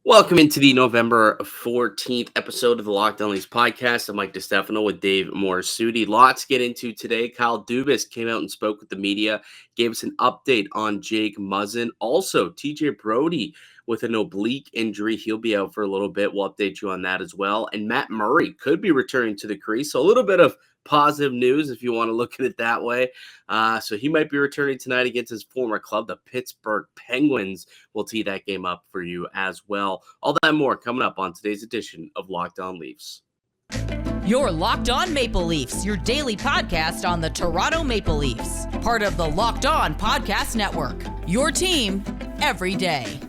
Welcome into the November 14th episode of the Lockdown Leafs podcast. I'm Mike DiStefano with Dave Morassutti. Lots to get into today. Kyle Dubas came out and spoke with the media, gave us an update on Jake Muzzin. Also, T.J. Brodie with an oblique injury. He'll be out for a little bit. We'll update you on that as well. And Matt Murray could be returning to the crease. So a little bit of positive news if you want to look at it that way. So he might be returning tonight against his former club, the Pittsburgh Penguins. We'll tee that game up for you as well. All that and more coming up on today's edition of Locked On Leafs. You're Locked On Maple Leafs, your daily podcast on the Toronto Maple Leafs. Part of the Locked On Podcast Network, your team every day.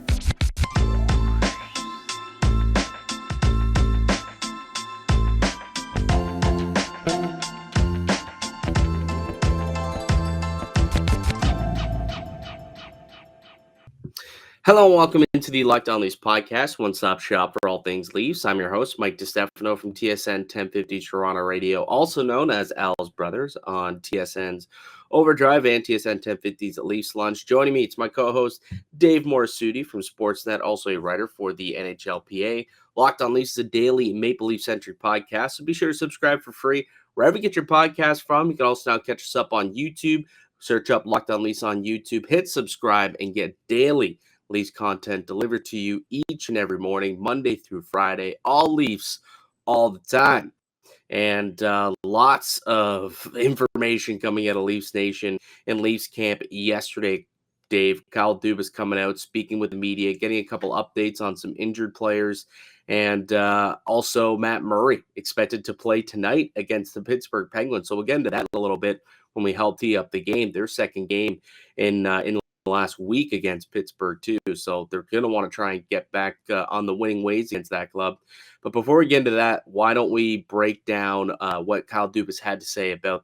Hello and welcome into the Locked On Leafs podcast, one-stop shop for all things Leafs. I'm your host, Mike DiStefano from TSN 1050 Toronto Radio, also known as Al's Brothers on TSN's Overdrive and TSN 1050's Leafs Lunch. Joining me, it's my co-host, Dave Morassutti from Sportsnet, also a writer for the NHLPA. Locked On Leafs is a daily Maple Leaf-centric podcast, so be sure to subscribe for free wherever you get your podcast from. You can also now catch us up on YouTube. Search up Locked On Leafs on YouTube, hit subscribe, and get daily Leafs content delivered to you each and every morning, Monday through Friday, all Leafs, all the time. And lots of information coming out of Leafs Nation and Leafs camp yesterday, Dave. Kyle Dubas coming out, speaking with the media, getting a couple updates on some injured players. And also Matt Murray expected to play tonight against the Pittsburgh Penguins. So we'll get into that in a little bit when we help tee up the game, their second game in last week against Pittsburgh too, so they're going to want to try and get back on the winning ways against that club. But before we get into that, why don't we break down what Kyle Dubas had to say about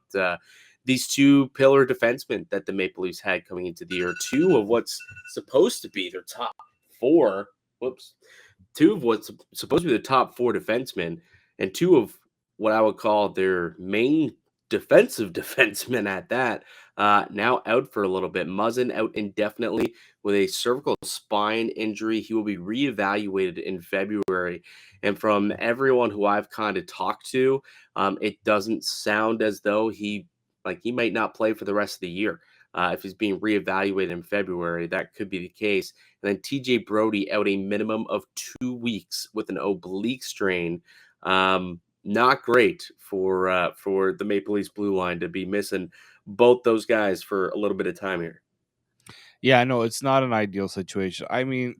these two pillar defensemen that the Maple Leafs had coming into the year, two of what's supposed to be their top four, two of what's supposed to be the top four defensemen, and two of what I would call their main defensive defensemen at that. Now out for a little bit. Muzzin out indefinitely with a cervical spine injury. He will be reevaluated in February. And from everyone who I've kind of talked to, it doesn't sound as though he might not play for the rest of the year. If he's being reevaluated in February, that could be the case. And then T.J. Brodie out a minimum of 2 weeks with an oblique strain. Not great for the Maple Leafs blue line to be missing both those guys for a little bit of time here. Yeah, no, it's not an ideal situation. I mean,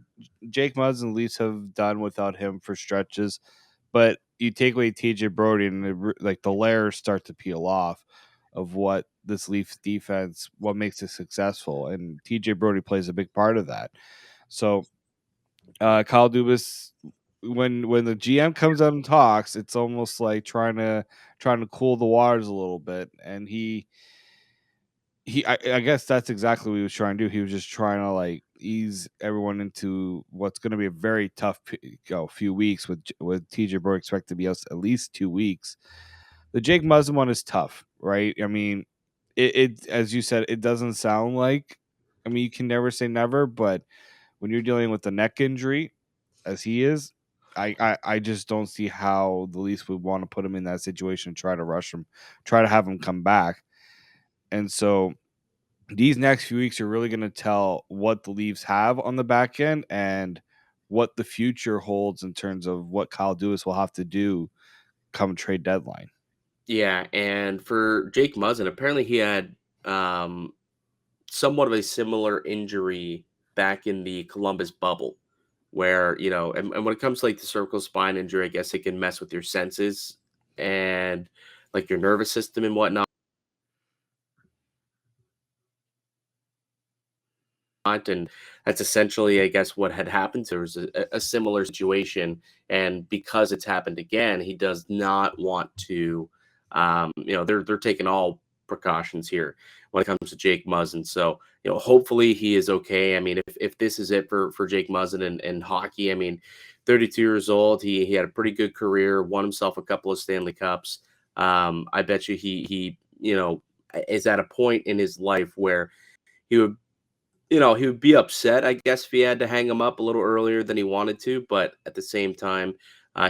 Jake Muzzin and Leafs have done without him for stretches, but you take away TJ Brodie and the layers start to peel off of what this Leafs defense, what makes it successful, and TJ Brodie plays a big part of that. So, Kyle Dubas, when the GM comes out and talks, it's almost like trying to cool the waters a little bit, and I guess that's exactly what he was trying to do. He was just trying to ease everyone into what's going to be a very tough few weeks with TJ Brodie expected to be out at least 2 weeks. The Jake Muzzin one is tough, right? I mean, it as you said, it doesn't sound like. I mean, you can never say never, but when you're dealing with a neck injury, as he is, I just don't see how the Leafs would want to put him in that situation and try to rush him, try to have him come back. And so these next few weeks are really going to tell what the Leafs have on the back end and what the future holds in terms of what Kyle Dubas will have to do come trade deadline. Yeah, and for Jake Muzzin, apparently he had somewhat of a similar injury back in the Columbus bubble where, and when it comes to the cervical spine injury, I guess it can mess with your senses and your nervous system and whatnot. And that's essentially, I guess, what had happened. There was a similar situation, and because it's happened again, he does not want to. They're taking all precautions here when it comes to Jake Muzzin. So, hopefully he is okay. I mean, if this is it for Jake Muzzin and hockey, I mean, 32 years old, he had a pretty good career, won himself a couple of Stanley Cups. I bet you he is at a point in his life where he would he would be upset, I guess, if he had to hang him up a little earlier than he wanted to. But at the same time,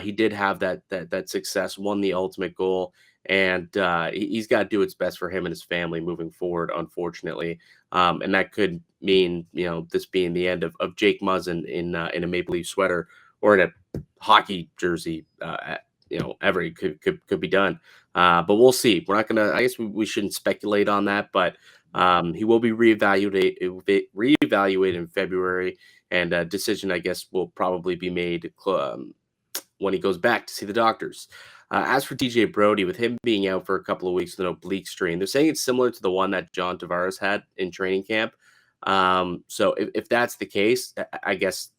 he did have that success, won the ultimate goal, and he's got to do what's best for him and his family moving forward. Unfortunately, and that could mean this being the end of Jake Muzzin in a Maple Leaf sweater or in a hockey jersey. Ever could be done. But we'll see. We're not gonna. I guess we shouldn't speculate on that, but. He will be reevaluated in February, and a decision, I guess, will probably be made when he goes back to see the doctors. As for TJ Brodie, with him being out for a couple of weeks with an oblique strain, they're saying it's similar to the one that John Tavares had in training camp. So if that's the case, I guess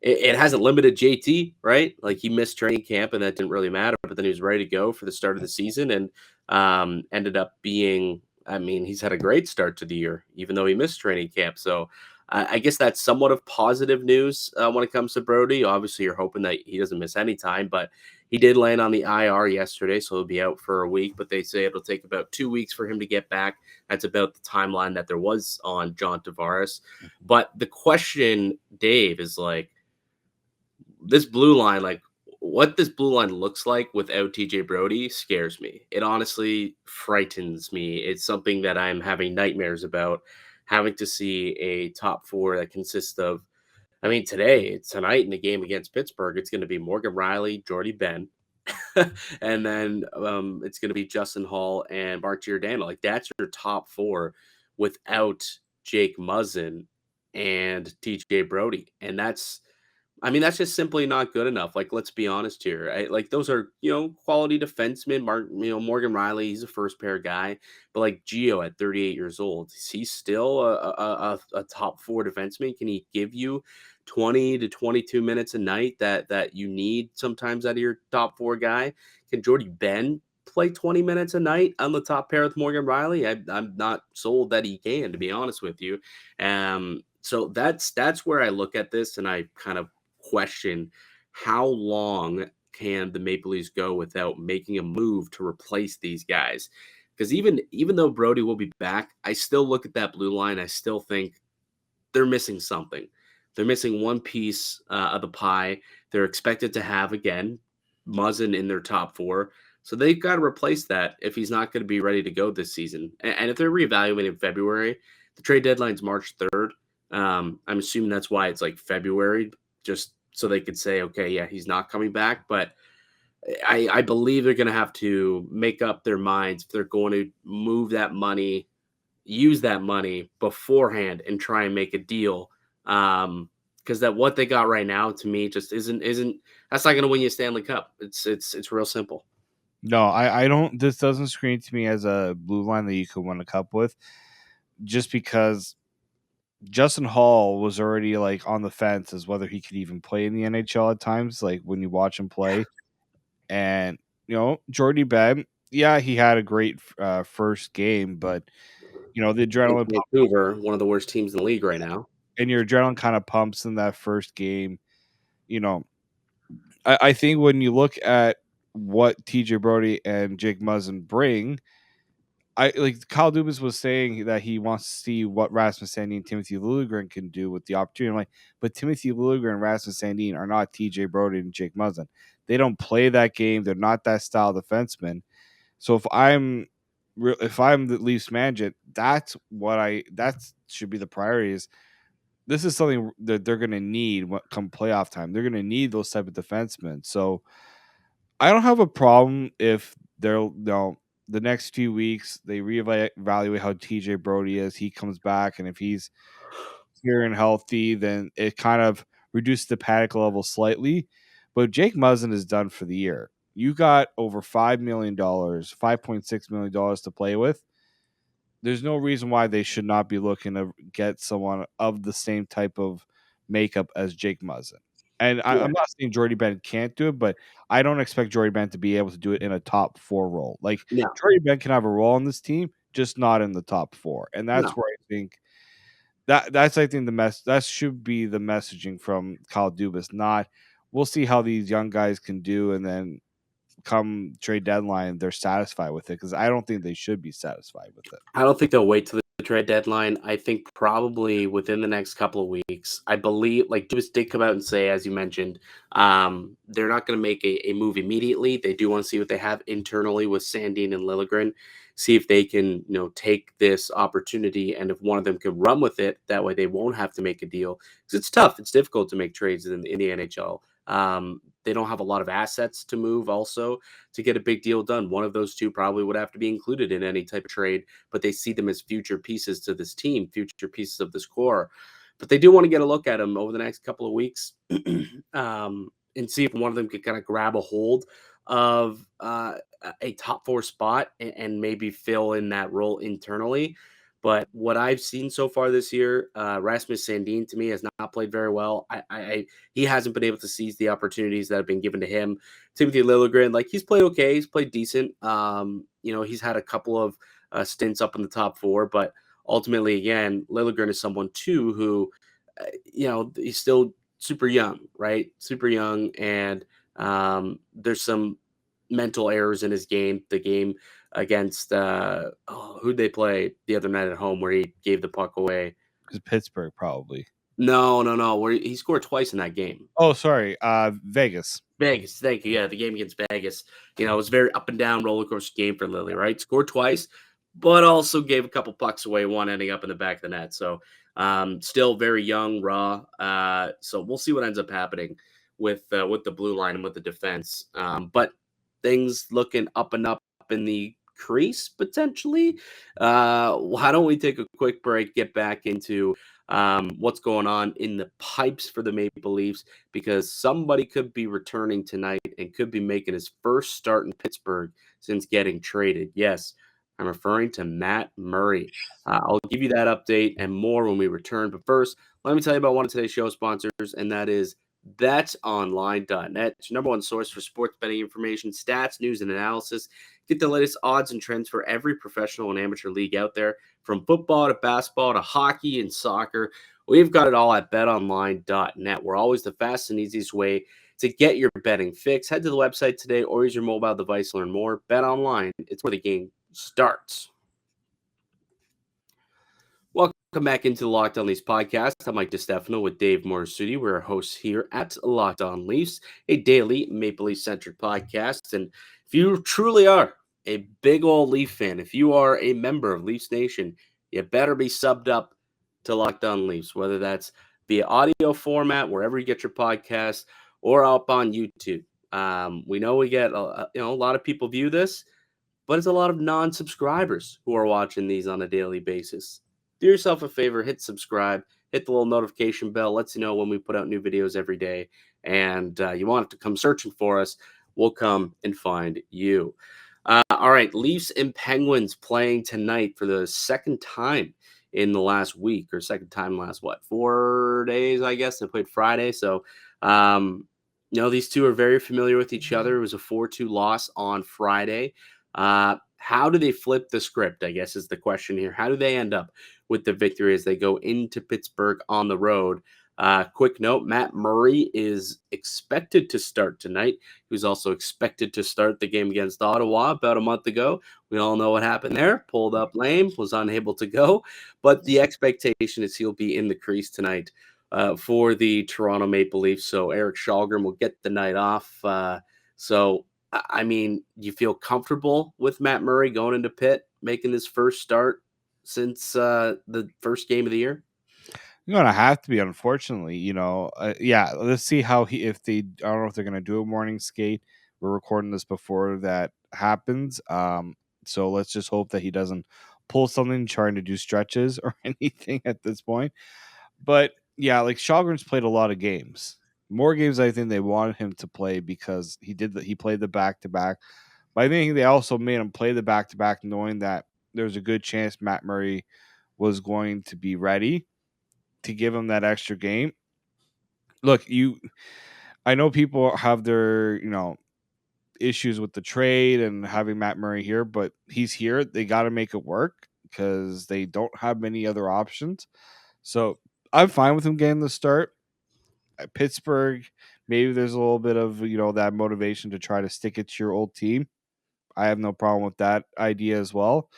it hasn't limited JT, right? Like he missed training camp and that didn't really matter, but then he was ready to go for the start of the season and ended up being. I mean, he's had a great start to the year, even though he missed training camp. So I guess that's somewhat of positive news when it comes to Brodie. Obviously, you're hoping that he doesn't miss any time, but he did land on the IR yesterday, so he'll be out for a week. But they say it'll take about 2 weeks for him to get back. That's about the timeline that there was on John Tavares. But the question, Dave, is like this blue line, like what this blue line looks like without TJ Brodie scares me. It honestly frightens me. It's something that I'm having nightmares about, having to see a top four that consists of, I mean, tonight in the game against Pittsburgh, it's going to be Morgan Riley, Jordy Ben, and then it's going to be Justin Hall and Mark Giordano. Like that's your top four without Jake Muzzin and TJ Brodie. And that's that's just simply not good enough. Like, let's be honest here. Like, those are, quality defensemen. Morgan Riley, he's a first pair guy. But, like, Gio at 38 years old, is he still a top four defenseman? Can he give you 20 to 22 minutes a night that you need sometimes out of your top four guy? Can Jordy Ben play 20 minutes a night on the top pair with Morgan Riley? I'm not sold that he can, to be honest with you. So that's where I look at this and I kind of question how long can the Maple Leafs go without making a move to replace these guys? Because even though Brodie will be back, I still look at that blue line. I still think they're missing something. They're missing one piece of the pie. They're expected to have, again, Muzzin in their top four. So they've got to replace that if he's not going to be ready to go this season. And if they're reevaluating in February, the trade deadline's March 3rd. I'm assuming that's why it's like February, just so they could say, okay, yeah, he's not coming back. But I believe they're going to have to make up their minds if they're going to move that money, use that money beforehand and try and make a deal. Because that what they got right now, to me, just isn't that's not going to win you a Stanley Cup. It's real simple. No, I don't. This doesn't scream to me as a blue line that you could win a cup with, just because Justin Hall was already like on the fence as whether he could even play in the NHL at times, like when you watch him play. And Jordy Ben, yeah, he had a great first game, but the adrenaline, Vancouver, one of the worst teams in the league right now, and your adrenaline kind of pumps in that first game. I think when you look at what TJ Brodie and Jake Muzzin bring, Kyle Dubas was saying that he wants to see what Rasmus Sandin and Timothy Liljegren can do with the opportunity. I'm like, but Timothy Liljegren and Rasmus Sandin are not TJ Brodie and Jake Muzzin. They don't play that game. They're not that style defenseman. So if I'm the Leafs manager, that should be the priority. Is this is something that they're going to need come playoff time. They're going to need those type of defensemen. So I don't have a problem if the next few weeks they reevaluate how TJ Brodie is. He comes back, and if he's here and healthy, then it kind of reduces the panic level slightly. But Jake Muzzin is done for the year. You got over $5 million, $5.6 million to play with. There's no reason why they should not be looking to get someone of the same type of makeup as Jake Muzzin. And I'm not saying Jordy Ben can't do it, but I don't expect Jordy Ben to be able to do it in a top four role. Like, Jordy Ben can have a role on this team, just not in the top four. And that's where I think that's that should be the messaging from Kyle Dubas. Not we'll see how these young guys can do, and then come trade deadline they're satisfied with it, because I don't think they should be satisfied with it. I don't think they'll wait till the trade deadline. I think probably within the next couple of weeks. I believe, like Dubas did come out and say, as you mentioned, they're not going to make a move immediately. They do want to see what they have internally with Sandin and Liljegren, see if they can, take this opportunity, and if one of them can run with it, that way they won't have to make a deal. Because it's tough. It's difficult to make trades in the NHL. They don't have a lot of assets to move also to get a big deal done. One of those two probably would have to be included in any type of trade, but they see them as future pieces to this team, future pieces of this core. But they do want to get a look at them over the next couple of weeks and see if one of them could kind of grab a hold of a top four spot and maybe fill in that role internally. But what I've seen so far this year, Rasmus Sandin to me has not played very well. He hasn't been able to seize the opportunities that have been given to him. Timothy Liljegren, like he's played okay, he's played decent. He's had a couple of stints up in the top four, but ultimately, again, Liljegren is someone too who, he's still super young, right? Super young, and there's some mental errors in his game. The game against who'd they play the other night at home where he gave the puck away? Because Pittsburgh, probably. No. Where he scored twice in that game. Oh, sorry. Vegas. Vegas, thank you. Yeah, the game against Vegas. It was a very up and down roller coaster game for Lily, right? Scored twice, but also gave a couple pucks away, one ending up in the back of the net. So still very young, raw. So we'll see what ends up happening with the blue line and with the defense. But things looking up and up in the crease potentially. Why don't we take a quick break, get back into what's going on in the pipes for the Maple Leafs, because somebody could be returning tonight and could be making his first start in Pittsburgh since getting traded. Yes, I'm referring to Matt Murray. I'll give you that update and more when we return. But first, let me tell you about one of today's show sponsors, and that is BetOnline.net. It's your number one source for sports betting information, stats, news, and analysis. Get the latest odds and trends for every professional and amateur league out there, from football to basketball to hockey and soccer. We've got it all at betonline.net. We're always the fastest and easiest way to get your betting fix. Head to the website today or use your mobile device to learn more. BetOnline, it's where the game starts. Welcome back into the Locked On Leafs podcast. I'm Mike DiStefano with Dave Morassutti. We're hosts here at Locked On Leafs, a daily Maple Leaf-centric podcast. And if you truly are a big old Leaf fan, if you are a member of Leafs Nation, you better be subbed up to Locked On Leafs, whether that's via audio format, wherever you get your podcast, or up on YouTube. We know we get a lot of people view this, but it's a lot of non-subscribers who are watching these on a daily basis. Do yourself a favor, hit subscribe, hit the little notification bell, lets you know when we put out new videos every day, and you want it to come searching for us, we'll come and find you. All right, Leafs and Penguins playing tonight for the second time in the last week, or second time last, 4 days, I guess. They played Friday, so these two are very familiar with each other. It was a 4-2 loss on Friday. How do they flip the script, I guess, is the question here. How do they end up with the victory as they go into Pittsburgh on the road? Quick note, Matt Murray is expected to start tonight. He was also expected to start the game against Ottawa about a month ago. We all know what happened there. Pulled up lame, was unable to go. But the expectation is he'll be in the crease tonight for the Toronto Maple Leafs. So Eric Kallgren will get the night off. You feel comfortable with Matt Murray going into Pitt, making his first start since the first game of the year? You're gonna have to be, unfortunately. Let's see how I don't know if they're gonna do a morning skate. We're recording this before that happens, so let's just hope that he doesn't pull something trying to do stretches or anything at this point. But yeah, like Kallgren's played a lot of games, more games I think they wanted him to play because he played the back-to-back. But I think they also made him play the back-to-back knowing that there's a good chance Matt Murray was going to be ready to give him that extra game. Look, I know people have their, issues with the trade and having Matt Murray here, but he's here. They got to make it work because they don't have many other options. So I'm fine with him getting the start. At Pittsburgh, maybe there's a little bit of, that motivation to try to stick it to your old team. I have no problem with that idea as well.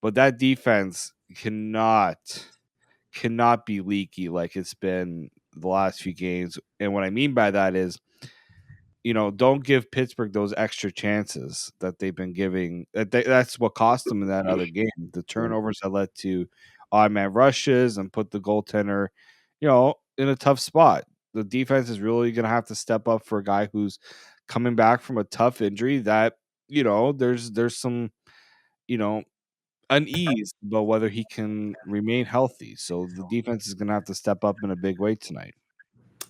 But that defense cannot be leaky like it's been the last few games. And what I mean by that is, don't give Pittsburgh those extra chances that they've been giving. That's what cost them in that other game. The turnovers that led to odd man rushes and put the goaltender, in a tough spot. The defense is really going to have to step up for a guy who's coming back from a tough injury that, there's some, unease about whether he can remain healthy. So the defense is going to have to step up in a big way tonight.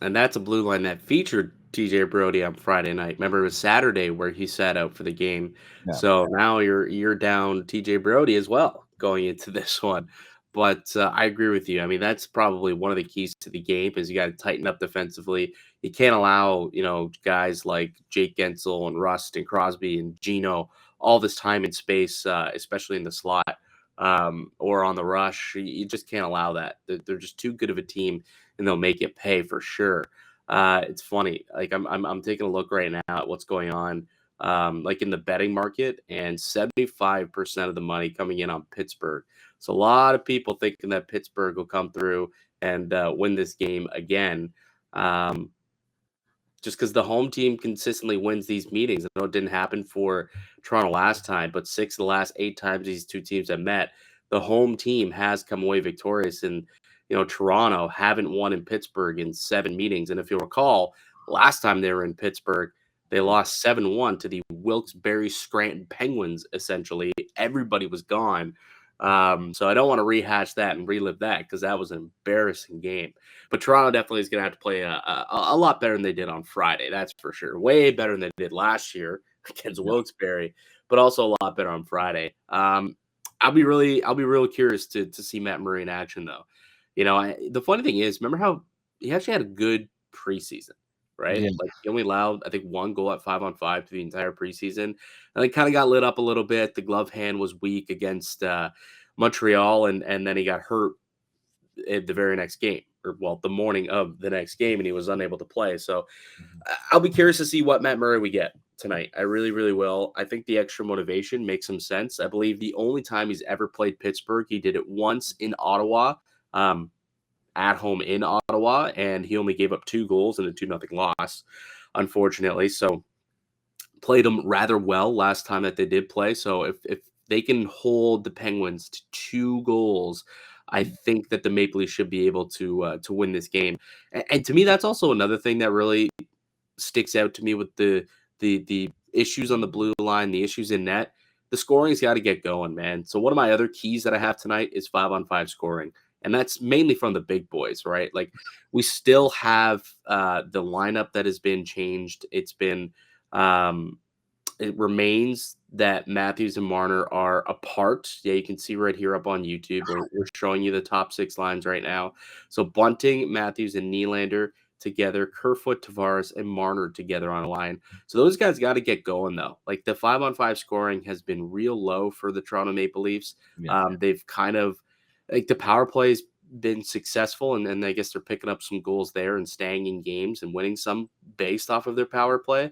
And that's a blue line that featured T.J. Brodie on Friday night. Remember, it was Saturday where he sat out for the game. Yeah. So now you're down T.J. Brodie as well going into this one. But I agree with you. I mean, that's probably one of the keys to the game is you got to tighten up defensively. You can't allow, guys like Jake Gensel and Rust and Crosby and Gino all this time and space, especially in the slot or on the rush. You just can't allow that. They're just too good of a team, and they'll make it pay for sure. It's funny. Like I'm taking a look right now at what's going on, like in the betting market, and 75% of the money coming in on Pittsburgh. So a lot of people thinking that Pittsburgh will come through and win this game again. Just because the home team consistently wins these meetings. I know it didn't happen for Toronto last time, but 6 of the last 8 times these two teams have met, the home team has come away victorious. And, Toronto haven't won in Pittsburgh in 7 meetings. And if you'll recall, last time they were in Pittsburgh, they lost 7-1 to the Wilkes-Barre Scranton Penguins, essentially. Everybody was gone. So I don't want to rehash that and relive that because that was an embarrassing game. But Toronto definitely is going to have to play a lot better than they did on Friday. That's for sure. Way better than they did last year against Wilkes-Barre, but also a lot better on Friday. I'll be real curious to see Matt Murray in action, though. The funny thing is, remember how he actually had a good preseason, right? Yeah. Like he only allowed, I think, 1 goal at 5-on-5 to the entire preseason, and they kind of got lit up a little bit. The glove hand was weak against Montreal, and then he got hurt at the very next game, or the morning of the next game, and he was unable to play. So I'll be curious to see what Matt Murray we get tonight. I really, really will. I think the extra motivation makes some sense. I believe the only time he's ever played Pittsburgh, he did it once in Ottawa, at home in Ottawa, and he only gave up 2 goals and a 2-0 loss, unfortunately. So played them rather well last time that they did play. So if they can hold the Penguins to 2 goals, I think that the Maple Leafs should be able to win this game. And to me, that's also another thing that really sticks out to me with the issues on the blue line, the issues in net. The scoring's got to get going, man. So one of my other keys that I have tonight is 5-on-5 scoring. And that's mainly from the big boys, right? Like we still have the lineup that has been changed. It's been it remains that Matthews and Marner are apart. Yeah, you can see right here up on YouTube. We're showing you the top 6 lines right now. So Bunting, Matthews, and Nylander together, Kerfoot, Tavares, and Marner together on a line. So those guys got to get going, though. Like the 5-on-5 scoring has been real low for the Toronto Maple Leafs. Yeah. They've kind of, like the power play's been successful, and I guess they're picking up some goals there and staying in games and winning some based off of their power play.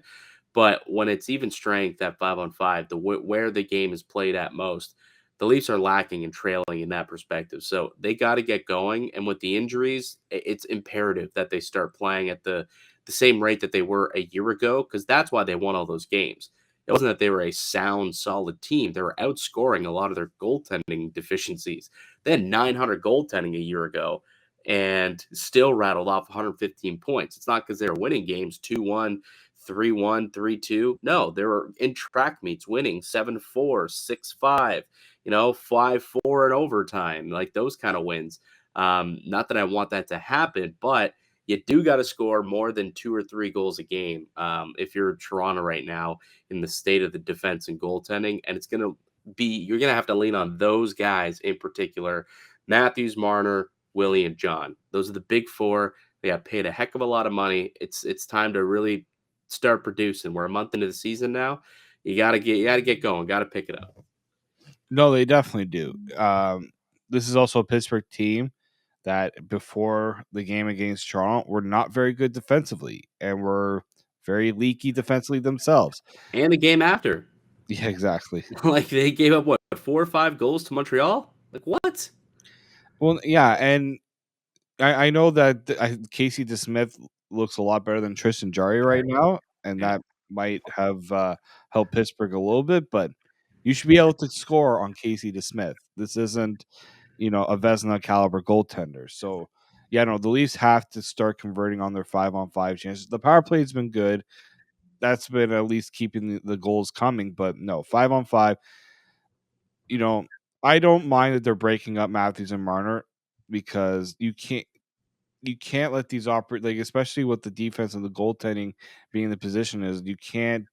But when it's even strength at 5-on-5, where the game is played at most, the Leafs are lacking and trailing in that perspective. So they got to get going. And with the injuries, it's imperative that they start playing at the same rate that they were a year ago, because that's why they won all those games. It wasn't that they were a sound, solid team. They were outscoring a lot of their goaltending deficiencies. They had 900 goaltending a year ago and still rattled off 115 points. It's not because they were winning games 2-1, 3-1, 3-2. No, they were in track meets winning 7-4, 6-5, 5-4 in overtime, like those kind of wins. Not that I want that to happen, but you do got to score more than 2 or 3 goals a game if you're Toronto right now in the state of the defense and goaltending. And you're going to have to lean on those guys in particular, Matthews, Marner, Willie, and John. Those are the big 4. They got paid a heck of a lot of money. It's time to really start producing. We're a month into the season now. You got to get going. Got to pick it up. No, they definitely do. This is also a Pittsburgh team that before the game against Toronto were not very good defensively and were very leaky defensively themselves. And the game after. Yeah, exactly. Like they gave up 4 or 5 goals to Montreal? Like what? Well, yeah, and I know that Casey DeSmith looks a lot better than Tristan Jarry right now, and Yeah. that might have helped Pittsburgh a little bit. But you should be able to score on Casey DeSmith. This isn't, a Vezina caliber goaltender. So, yeah, no, the Leafs have to start converting on their 5-on-5 chances. The power play has been good. That's been at least keeping the goals coming. But no, 5-on-5. I don't mind that they're breaking up Matthews and Marner because you can't let these operate, like, especially with the defense and the goaltending being in the position is you can't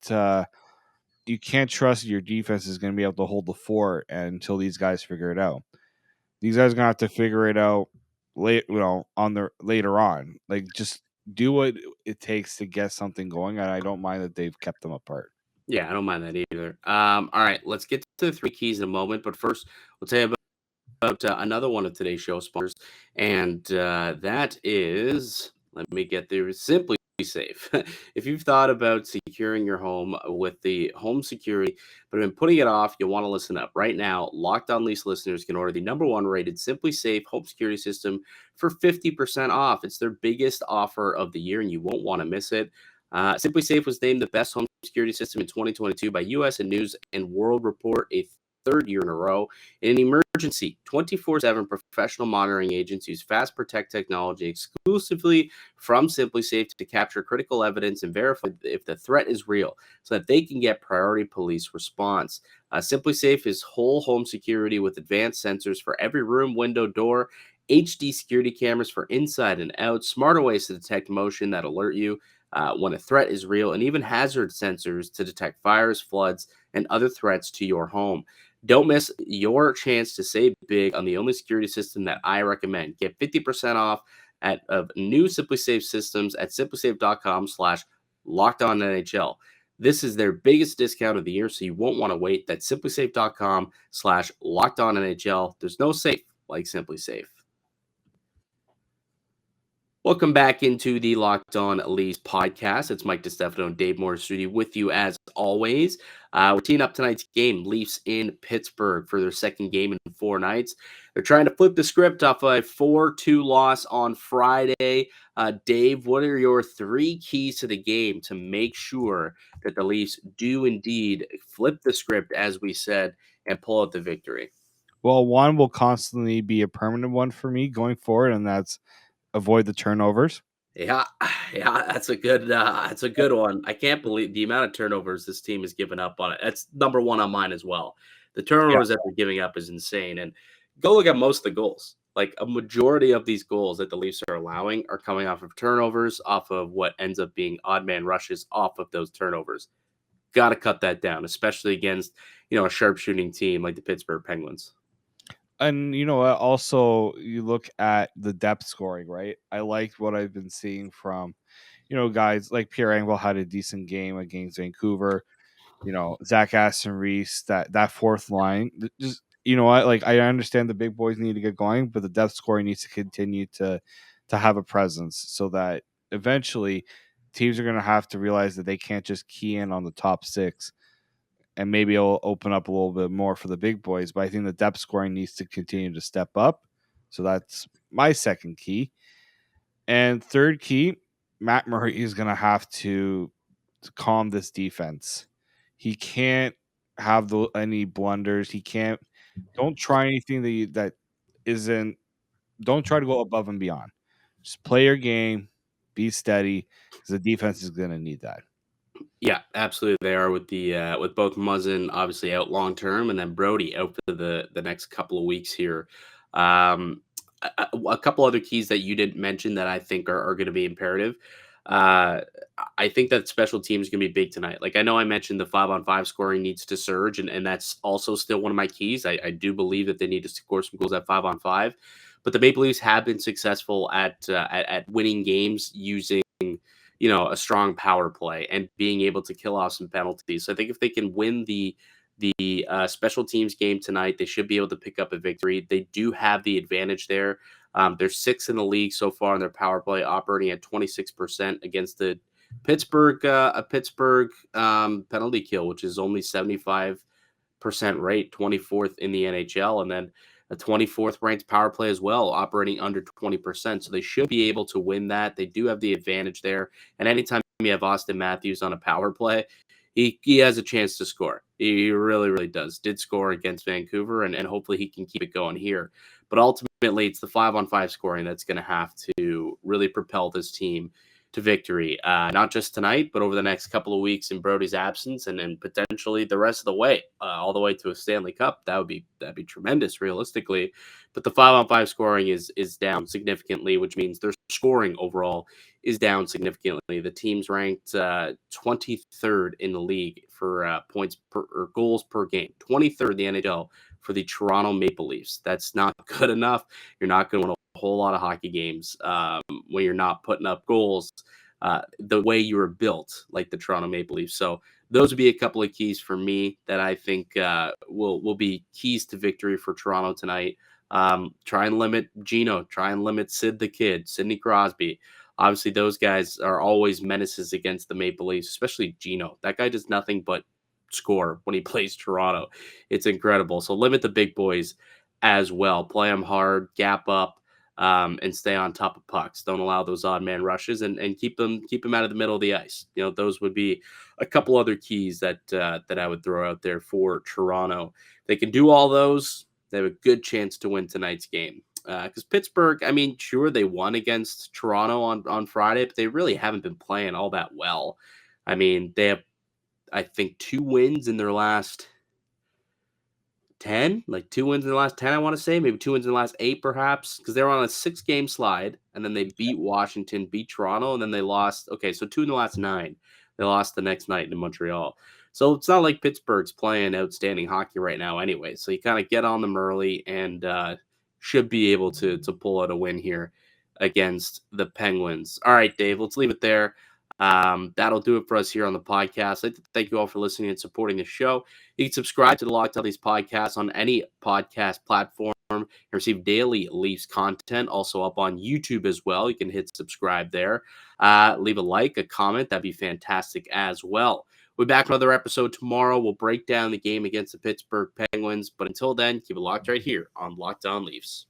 trust your defense is going to be able to hold the fort until these guys figure it out. These guys are going to have to figure it out later on. Like, just do what it takes to get something going, and I don't mind that they've kept them apart. Yeah, I don't mind that either. All right, let's get to the three keys in a moment. But first, we'll tell you about another one of today's show sponsors, and that is, let me get there, Simply Safe. If you've thought about securing your home with the home security, but have been putting it off, you'll want to listen up. Right now, Locked On Lease listeners can order the #1 rated Simply Safe home security system for 50% off. It's their biggest offer of the year, and you won't want to miss it. Simply Safe was named the best home security system in 2022 by U.S. and News and World Report, a third year in a row. In an emergency, 24/7 professional monitoring agents use Fast Protect technology exclusively from Simply Safe to capture critical evidence and verify if the threat is real so that they can get priority police response. Simply Safe is whole home security with advanced sensors for every room, window, door, HD security cameras for inside and out, smarter ways to detect motion that alert you when a threat is real, and even hazard sensors to detect fires, floods, and other threats to your home. Don't miss your chance to save big on the only security system that I recommend. Get 50% off of new Simply Safe systems at simplysafe.com/lockedonnhl. This is their biggest discount of the year, so you won't want to wait. That's simplysafe.com/lockedonnhl. There's no safe like Simply Safe. Welcome back into the Locked On Leafs podcast. It's Mike DiStefano and Dave Morassutti with you as always. We're teeing up tonight's game, Leafs in Pittsburgh, for their second game in 4 nights. They're trying to flip the script off a 4-2 loss on Friday. Dave, what are your 3 keys to the game to make sure that the Leafs do indeed flip the script, as we said, and pull out the victory? Well, one will constantly be a permanent one for me going forward, and that's avoid the turnovers. Yeah, yeah, that's a good one. I can't believe the amount of turnovers this team has given up on it. That's #1 on mine as well. The Yeah. turnovers that they're giving up is insane. And go look at most of the goals. Like a majority of these goals that the Leafs are allowing are coming off of turnovers, off of what ends up being odd man rushes off of those turnovers. Got to cut that down, especially against, a sharpshooting team like the Pittsburgh Penguins. And you know what? Also, you look at the depth scoring, right? I like what I've been seeing from, guys like Pierre Engvall had a decent game against Vancouver. Zach Aston Reese, that fourth line. Just you know what? Like, I understand the big boys need to get going, but the depth scoring needs to continue to have a presence so that eventually teams are going to have to realize that they can't just key in on the top 6. And maybe it'll open up a little bit more for the big boys. But I think the depth scoring needs to continue to step up. So that's my second key. And third key, Matt Murray is going to have to calm this defense. He can't have any blunders. He can't. Don't try anything that isn't. Don't try to go above and beyond. Just play your game, be steady, because the defense is going to need that. Yeah, absolutely. They are with both Muzzin obviously out long term, and then Brodie out for the next couple of weeks here. A couple other keys that you didn't mention that I think are going to be imperative. Uh, I think that special teams is going to be big tonight. Like I know I mentioned the 5-on-5 scoring needs to surge, and that's also still one of my keys. I do believe that they need to score some goals at 5-on-5, but the Maple Leafs have been successful at winning games using a strong power play and being able to kill off some penalties. So I think if they can win the special teams game tonight, they should be able to pick up a victory. They do have the advantage there. They're 6th in the league so far in their power play, operating at 26% against the Pittsburgh penalty kill, which is only 75% rate, 24th in the NHL. And then a 24th ranked power play as well, operating under 20%. So they should be able to win that. They do have the advantage there. And anytime you have Austin Matthews on a power play, he has a chance to score. He really, really does. Did score against Vancouver, and hopefully he can keep it going here. But ultimately, it's the 5-on-5 scoring that's going to have to really propel this team to victory, not just tonight, but over the next couple of weeks in Brodie's absence, and potentially the rest of the way, all the way to a Stanley Cup. That'd be tremendous, realistically. But the 5-on-5 scoring is down significantly, which means their scoring overall is down significantly. The team's ranked 23rd in the league for points per or goals per game, 23rd in the NHL for the Toronto Maple Leafs. That's not good enough. You're not going to win a whole lot of hockey games when you're not putting up goals the way you were built, like the Toronto Maple Leafs. So those would be a couple of keys for me that I think will be keys to victory for Toronto tonight. Try and limit Gino. Try and limit Sid the Kid, Sidney Crosby. Obviously, those guys are always menaces against the Maple Leafs, especially Gino. That guy does nothing but score when he plays Toronto. It's incredible. So limit the big boys as well. Play them hard, gap up, and stay on top of pucks. Don't allow those odd man rushes, and keep them out of the middle of the ice. Those would be a couple other keys that I would throw out there for Toronto. They can do all those. They have a good chance to win tonight's game. Because Pittsburgh, I mean, sure, they won against Toronto on Friday, but they really haven't been playing all that well. I mean, they have, I think, 2 wins in their last 10, like 2 wins in the last 10, I want to say, maybe 2 wins in the last 8, perhaps, because they were on a 6-game slide, and then they beat Washington, beat Toronto, and then they lost. Okay, so 2 in the last 9. They lost the next night in Montreal. So it's not like Pittsburgh's playing outstanding hockey right now anyway. So you kind of get on them early and should be able to pull out a win here against the Penguins. All right, Dave, let's leave it there. That'll do it for us here on the podcast. I'd like to thank you all for listening and supporting the show. You can subscribe to the Locked On Leafs podcast on any podcast platform and receive daily Leafs content, also up on YouTube as well. You can hit subscribe there. Leave a like, a comment. That'd be fantastic as well. We'll be back with another episode tomorrow. We'll break down the game against the Pittsburgh Penguins. But until then, keep it locked right here on Locked On Leafs.